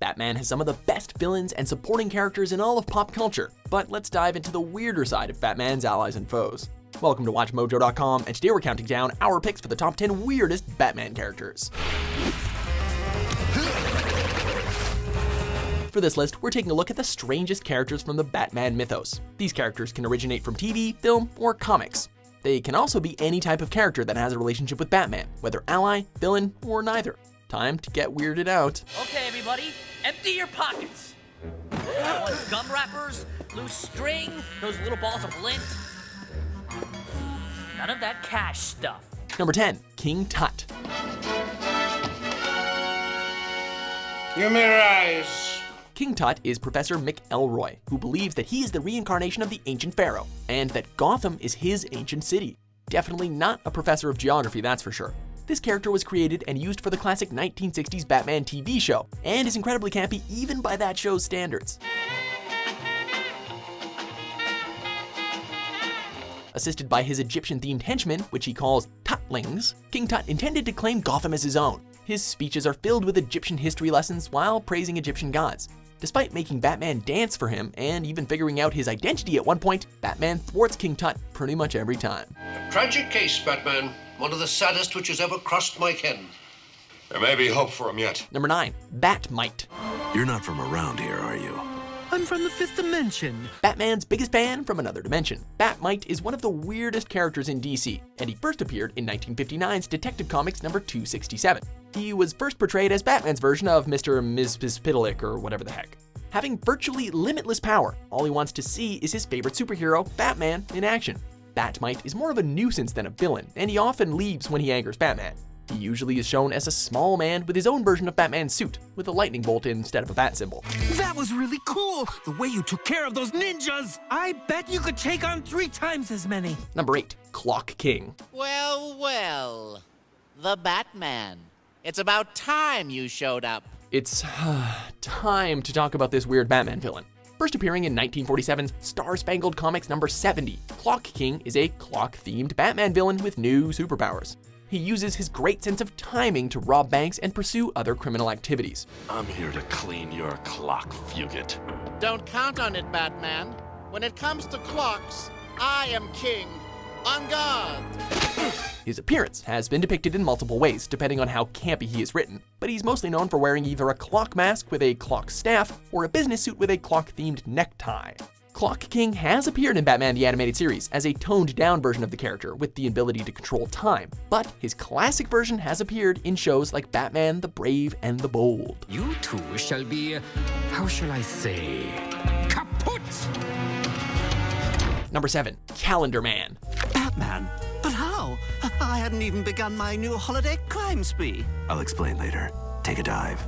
Batman has some of the best villains and supporting characters in all of pop culture, but let's dive into the weirder side of Batman's allies and foes. Welcome to WatchMojo.com, and today we're counting down our picks for the top 10 weirdest Batman characters. For this list, we're taking a look at the strangest characters from the Batman mythos. These characters can originate from TV, film, or comics. They can also be any type of character that has a relationship with Batman, whether ally, villain, or neither. Time to get weirded out. Okay, everybody, empty your pockets. I want gum wrappers, loose string, those little balls of lint. None of that cash stuff. Number 10, King Tut. You may rise. King Tut is Professor McElroy, who believes that he is the reincarnation of the ancient pharaoh, and that Gotham is his ancient city. Definitely not a professor of geography, that's for sure. This character was created and used for the classic 1960s Batman TV show, and is incredibly campy even by that show's standards. Assisted by his Egyptian-themed henchmen, which he calls Tutlings, King Tut intended to claim Gotham as his own. His speeches are filled with Egyptian history lessons while praising Egyptian gods. Despite making Batman dance for him, and even figuring out his identity at one point, Batman thwarts King Tut pretty much every time. A tragic case, Batman. One of the saddest which has ever crossed my ken. There may be hope for him yet. Number 9, BatMite. You're not from around here, are you? I'm from the 5th dimension. Batman's biggest fan from another dimension. BatMite is one of the weirdest characters in DC, and he first appeared in 1959's Detective Comics number 267. He was first portrayed as Batman's version of Mr. Mizpizpidalik or whatever the heck. Having virtually limitless power, all he wants to see is his favorite superhero, Batman, in action. BatMite is more of a nuisance than a villain, and he often leaves when he angers Batman. He usually is shown as a small man with his own version of Batman's suit, with a lightning bolt instead of a bat symbol. That was really cool! The way you took care of those ninjas! I bet you could take on 3 times as many. Number 8, Clock King. Well, the Batman. It's about time you showed up. It's time to talk about this weird Batman villain. First appearing in 1947's Star-Spangled Comics number 70, Clock King is a clock-themed Batman villain with new superpowers. He uses his great sense of timing to rob banks and pursue other criminal activities. I'm here to clean your clock, Fugit. Don't count on it, Batman. When it comes to clocks, I am king. On guard! His appearance has been depicted in multiple ways, depending on how campy he is written, but he's mostly known for wearing either a clock mask with a clock staff or a business suit with a clock-themed necktie. Clock King has appeared in Batman the Animated Series as a toned-down version of the character with the ability to control time, but his classic version has appeared in shows like Batman the Brave and the Bold. You two shall be, how shall I say, kaput! Number 7, Calendar Man. Batman? But how? I hadn't even begun my new holiday crime spree. I'll explain later. Take a dive.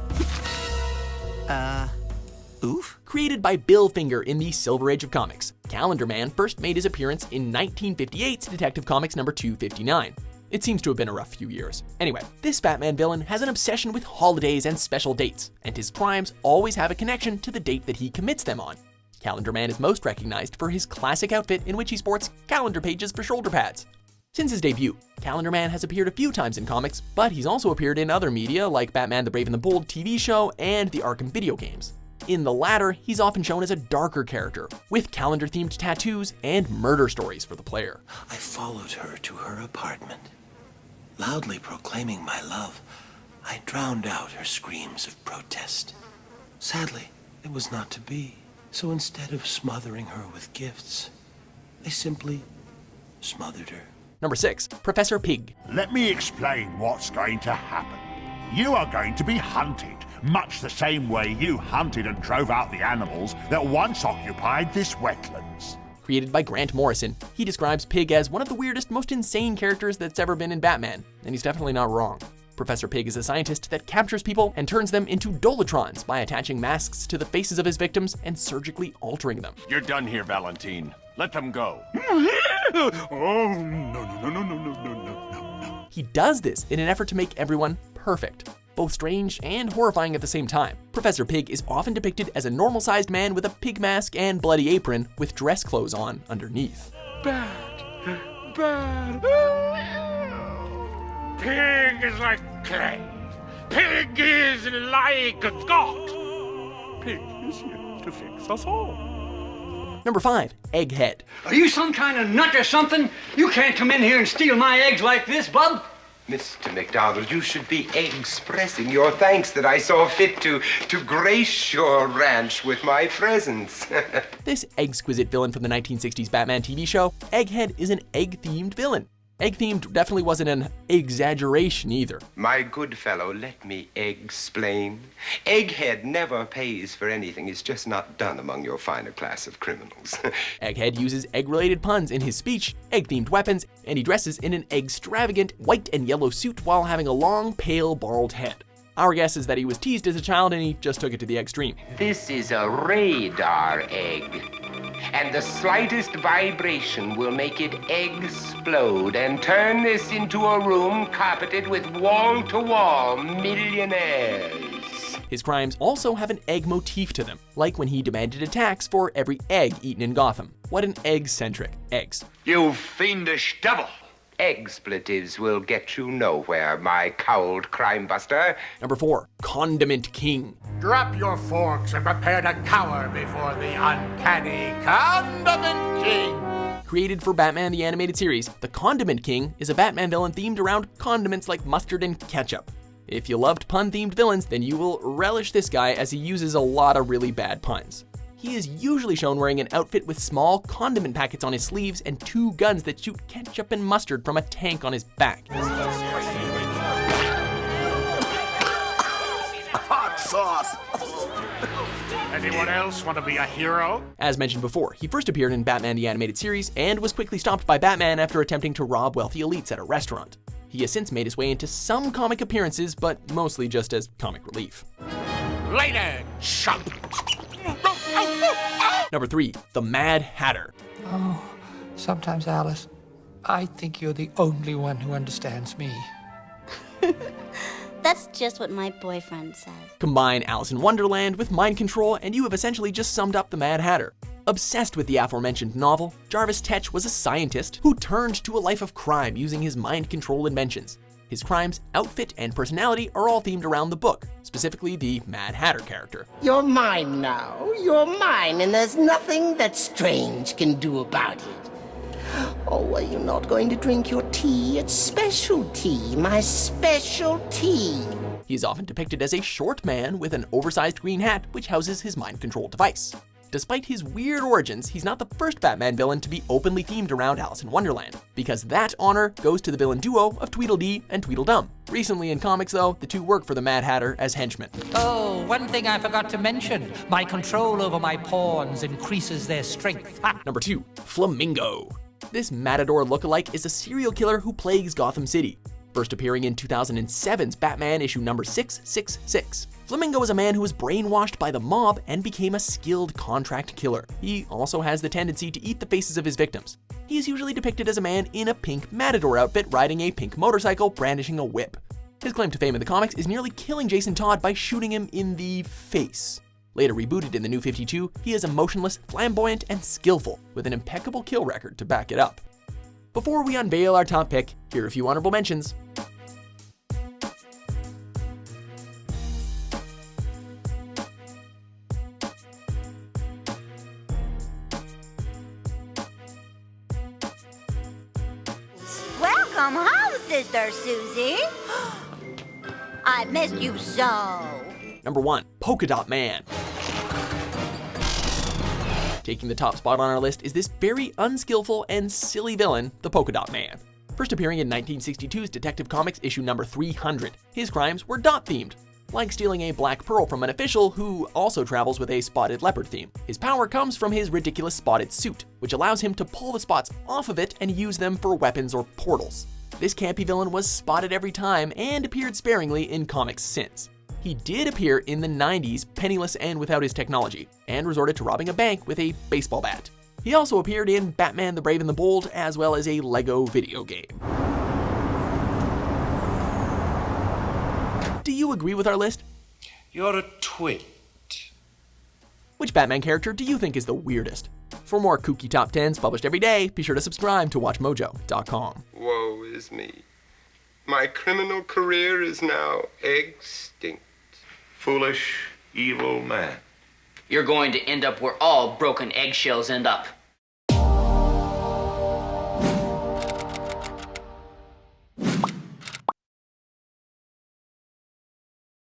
Oof? Created by Bill Finger in the Silver Age of comics, Calendar Man first made his appearance in 1958's Detective Comics number 259. It seems to have been a rough few years. Anyway, this Batman villain has an obsession with holidays and special dates, and his crimes always have a connection to the date that he commits them on. Calendar Man is most recognized for his classic outfit in which he sports calendar pages for shoulder pads. Since his debut, Calendar Man has appeared a few times in comics, but he's also appeared in other media like Batman the Brave and the Bold TV show and the Arkham video games. In the latter, he's often shown as a darker character, with calendar-themed tattoos and murder stories for the player. I followed her to her apartment. Loudly proclaiming my love, I drowned out her screams of protest. Sadly, it was not to be. So instead of smothering her with gifts, I simply smothered her. Number 6, Professor Pyg. Let me explain what's going to happen. You are going to be hunted, much the same way you hunted and drove out the animals that once occupied this wetlands. Created by Grant Morrison, he describes Pyg as one of the weirdest, most insane characters that's ever been in Batman, and he's definitely not wrong. Professor Pyg is a scientist that captures people and turns them into Dolatrons by attaching masks to the faces of his victims and surgically altering them. You're done here, Valentine. Let them go. Oh, no. He does this in an effort to make everyone perfect, both strange and horrifying at the same time. Professor Pyg is often depicted as a normal-sized man with a pig mask and bloody apron with dress clothes on underneath. Bad. Pig is like clay. Pig is like a god. Pyg is here to fix us all. Number 5. Egghead. Are you some kind of nut or something? You can't come in here and steal my eggs like this, bub. Mr. McDonald, you should be expressing your thanks that I saw fit to grace your ranch with my presence. This exquisite villain from the 1960s Batman TV show, Egghead is an egg-themed villain. Egg-themed definitely wasn't an exaggeration either. My good fellow, let me explain. Egghead never pays for anything. It's just not done among your finer class of criminals. Egghead uses egg-related puns in his speech, egg-themed weapons, and he dresses in an extravagant white and yellow suit while having a long, pale, bald head. Our guess is that he was teased as a child and he just took it to the extreme. This is a radar egg, and the slightest vibration will make it explode and turn this into a room carpeted with wall-to-wall millionaires. His crimes also have an egg motif to them, like when he demanded a tax for every egg eaten in Gotham. What an egg-centric eggs. You fiendish devil! Expletives will get you nowhere, my cowled crime buster. Number 4. Condiment King. Drop your forks and prepare to cower before the uncanny Condiment King. Created for Batman the Animated Series, the Condiment King is a Batman villain themed around condiments like mustard and ketchup. If you loved pun-themed villains, then you will relish this guy as he uses a lot of really bad puns. He is usually shown wearing an outfit with small condiment packets on his sleeves and 2 guns that shoot ketchup and mustard from a tank on his back. Hot sauce! Anyone else want to be a hero? As mentioned before, he first appeared in Batman the Animated Series and was quickly stopped by Batman after attempting to rob wealthy elites at a restaurant. He has since made his way into some comic appearances, but mostly just as comic relief. Later, chump! Number 3. The Mad Hatter. Oh, sometimes, Alice, I think you're the only one who understands me. That's just what my boyfriend says. Combine Alice in Wonderland with mind control and you have essentially just summed up the Mad Hatter. Obsessed with the aforementioned novel, Jarvis Tetch was a scientist who turned to a life of crime using his mind control inventions. His crimes, outfit, and personality are all themed around the book, specifically the Mad Hatter character. You're mine now. You're mine, and there's nothing that Strange can do about it. Oh, are you not going to drink your tea? It's special tea, my special tea. He is often depicted as a short man with an oversized green hat which houses his mind control device. Despite his weird origins, he's not the first Batman villain to be openly themed around Alice in Wonderland, because that honor goes to the villain duo of Tweedledee and Tweedledum. Recently in comics though, the two work for the Mad Hatter as henchmen. Oh, one thing I forgot to mention. My control over my pawns increases their strength. Number 2. Flamingo. This Matador lookalike is a serial killer who plagues Gotham City. First appearing in 2007's Batman issue number 666. Flamingo is a man who was brainwashed by the mob and became a skilled contract killer. He also has the tendency to eat the faces of his victims. He is usually depicted as a man in a pink Matador outfit riding a pink motorcycle brandishing a whip. His claim to fame in the comics is nearly killing Jason Todd by shooting him in the face. Later rebooted in the New 52, he is emotionless, flamboyant, and skillful, with an impeccable kill record to back it up. Before we unveil our top pick, here are a few honorable mentions. Welcome home, Sister Susie. I've missed you so. Number 1. Polka-dot Man. Taking the top spot on our list is this very unskillful and silly villain, the Polka-dot Man. First appearing in 1962's Detective Comics issue number 300, his crimes were dot-themed, like stealing a black pearl from an official who also travels with a spotted leopard theme. His power comes from his ridiculous spotted suit, which allows him to pull the spots off of it and use them for weapons or portals. This campy villain was spotted every time and appeared sparingly in comics since. He did appear in the 90s penniless and without his technology, and resorted to robbing a bank with a baseball bat. He also appeared in Batman the Brave and the Bold, as well as a Lego video game. Do you agree with our list? You're a twit. Which Batman character do you think is the weirdest? For more kooky top 10s published every day, be sure to subscribe to WatchMojo.com. Woe is me. My criminal career is now extinct. Foolish, evil man. You're going to end up where all broken eggshells end up.